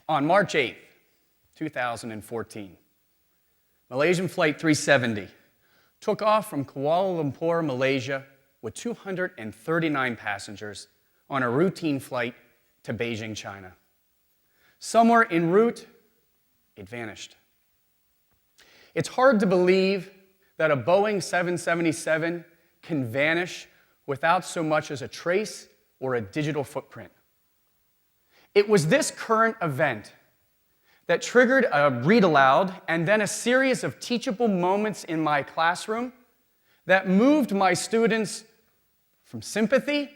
On March 8th, 2014, Malaysian Flight 370 took off from Kuala Lumpur, Malaysia, with 239 passengers on a routine flight to Beijing, China. Somewhere en route, it vanished. It's hard to believe that a Boeing 777 can vanish without so much as a trace or a digital footprint. It was this current event that triggered a read aloud and then a series of teachable moments in my classroom that moved my students from sympathy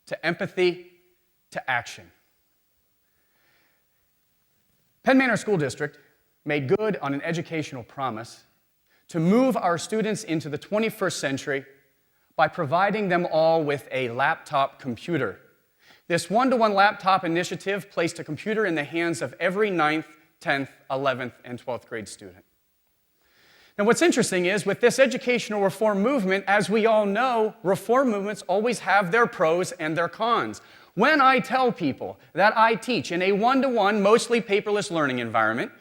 to empathy to action. Penn Manor School District made good on an educational promise to move our students into the 21st century by providing them all with a laptop computer. This one-to-one laptop initiative placed a computer in the hands of every 9th, 10th, 11th, and 12th grade student. Now, what's interesting is, with this educational reform movement, as we all know, reform movements always have their pros and their cons. When I tell people that I teach in a one-to-one, mostly paperless learning environment,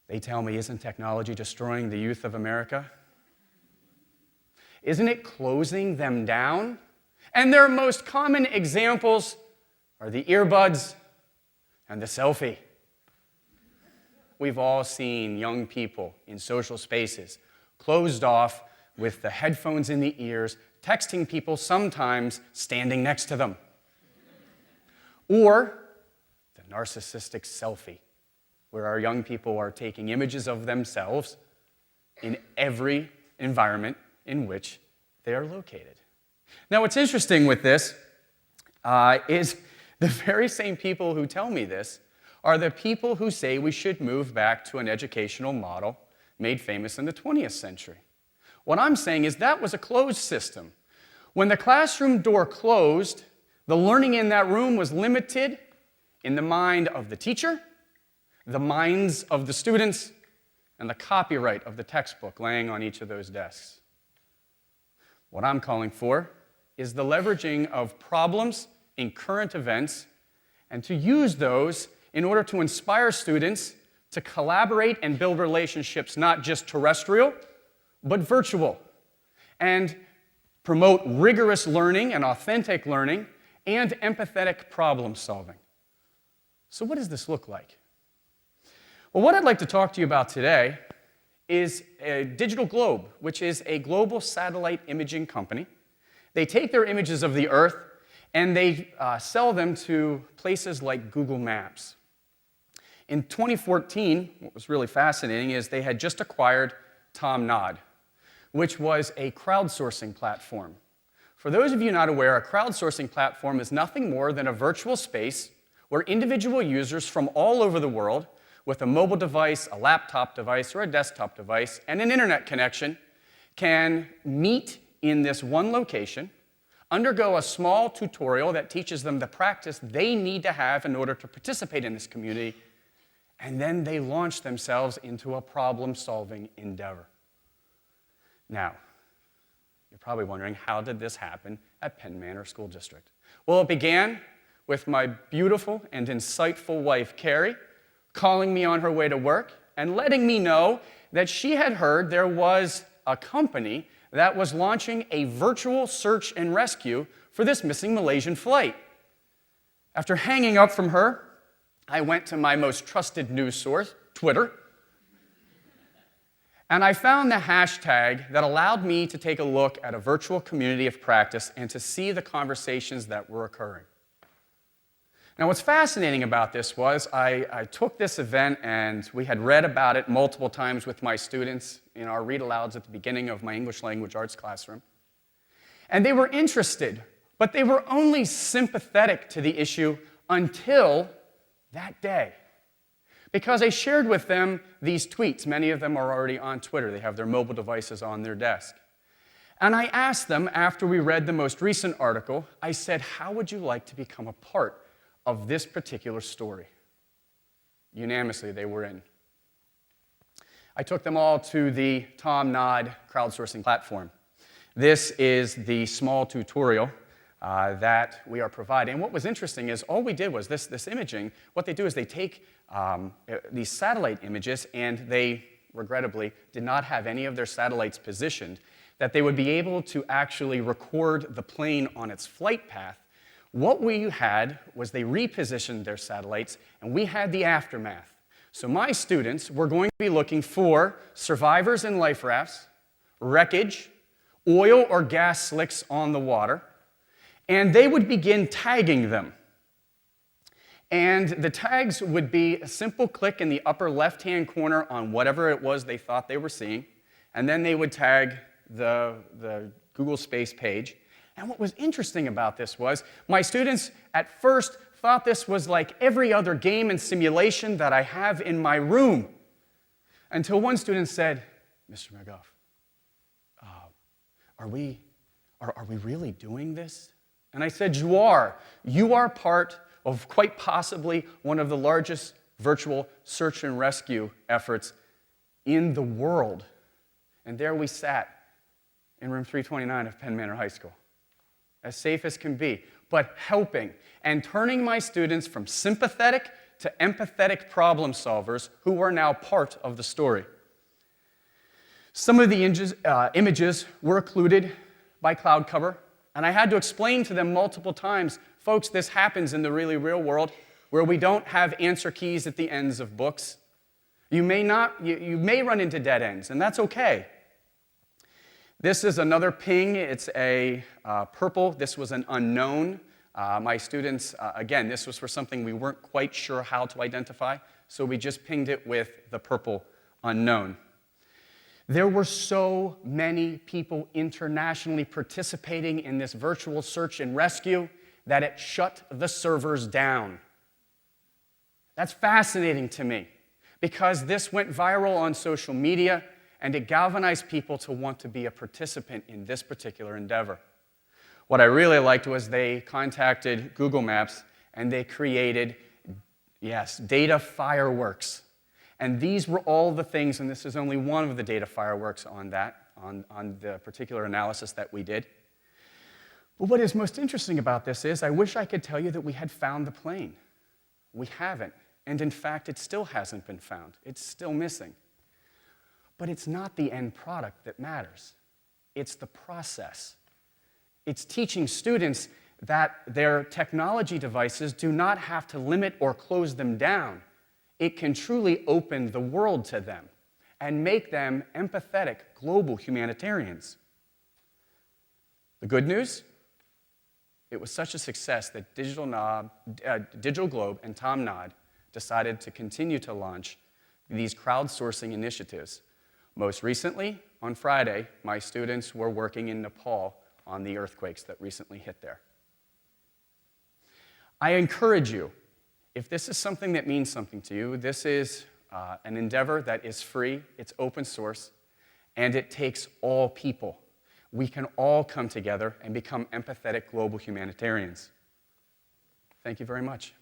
they tell me, isn't technology destroying the youth of America? Isn't it closing them down? And their most common examples are the earbuds and the selfie. We've all seen young people in social spaces closed off with the headphones in the ears, texting people, sometimes standing next to them. Or the narcissistic selfie, where our young people are taking images of themselves in every environment in which they are located. Now, what's interesting with this is the very same people who tell me this are the people who say we should move back to an educational model made famous in the 20th century. What I'm saying is that was a closed system. When the classroom door closed, the learning in that room was limited in the mind of the teacher, the minds of the students, and the copyright of the textbook laying on each of those desks. What I'm calling for is the leveraging of problems in current events and to use those in order to inspire students to collaborate and build relationships not just terrestrial, but virtual, and promote rigorous learning and authentic learning and empathetic problem solving. So what does this look like? Well, what I'd like to talk to you about today is a Digital Globe, which is a global satellite imaging company. They take their images of the Earth and they sell them to places like Google Maps. In 2014, what was really fascinating is they had just acquired Tom Nod, which was a crowdsourcing platform. For those of you not aware, a crowdsourcing platform is nothing more than a virtual space where individual users from all over the world with a mobile device, a laptop device, or a desktop device, and an internet connection can meet in this one location, undergo a small tutorial that teaches them the practice they need to have in order to participate in this community, and then they launch themselves into a problem-solving endeavor. Now, you're probably wondering, how did this happen at Penn Manor School District? Well, it began with my beautiful and insightful wife, Carrie, calling me on her way to work and letting me know that she had heard there was a company that was launching a virtual search and rescue for this missing Malaysian flight. After hanging up from her, I went to my most trusted news source, Twitter, and I found the hashtag that allowed me to take a look at a virtual community of practice and to see the conversations that were occurring. Now, what's fascinating about this was I took this event, and we had read about it multiple times with my students in our read-alouds at the beginning of my English language arts classroom. And they were interested, but they were only sympathetic to the issue until that day. Because I shared with them these tweets. Many of them are already on Twitter. They have their mobile devices on their desk. And I asked them, after we read the most recent article, I said, how would you like to become a part of this particular story? Unanimously, they were in. I took them all to the Tom Nod crowdsourcing platform. This is the small tutorial that we are providing. And what was interesting is all we did was this imaging, what they do is they take these satellite images, and they, regrettably, did not have any of their satellites positioned, that they would be able to actually record the plane on its flight path. What we had was they repositioned their satellites, and we had the aftermath. So my students were going to be looking for survivors in life rafts, wreckage, oil or gas slicks on the water, and they would begin tagging them. And the tags would be a simple click in the upper left-hand corner on whatever it was they thought they were seeing, and then they would tag the Google Space page. And what was interesting about this was my students at first thought this was like every other game and simulation that I have in my room, until one student said, "Mr. McGough, are we really doing this?" And I said, "You are. You are part of quite possibly one of the largest virtual search and rescue efforts in the world." And there we sat in room 329 of Penn Manor High School, as safe as can be, but helping and turning my students from sympathetic to empathetic problem solvers who are now part of the story. Some of the images were occluded by cloud cover, and I had to explain to them multiple times, folks, this happens in the really real world where we don't have answer keys at the ends of books. You may run into dead ends, and that's okay. This is another ping. It's a purple. This was an unknown. My students, again, this was for something we weren't quite sure how to identify, so we just pinged it with the purple unknown. There were so many people internationally participating in this virtual search and rescue that it shut the servers down. That's fascinating to me, because this went viral on social media, and it galvanized people to want to be a participant in this particular endeavor. What I really liked was they contacted Google Maps, and they created, yes, data fireworks. And these were all the things, and this is only one of the data fireworks on the particular analysis that we did. But what is most interesting about this is I wish I could tell you that we had found the plane. We haven't. And in fact, it still hasn't been found. It's still missing. But it's not the end product that matters. It's the process. It's teaching students that their technology devices do not have to limit or close them down. It can truly open the world to them and make them empathetic global humanitarians. The good news? It was such a success that Digital Globe and Tom Nod decided to continue to launch these crowdsourcing initiatives. Most recently, on Friday, my students were working in Nepal on the earthquakes that recently hit there. I encourage you, if this is something that means something to you, this is an endeavor that is free, it's open source, and it takes all people. We can all come together and become empathetic global humanitarians. Thank you very much.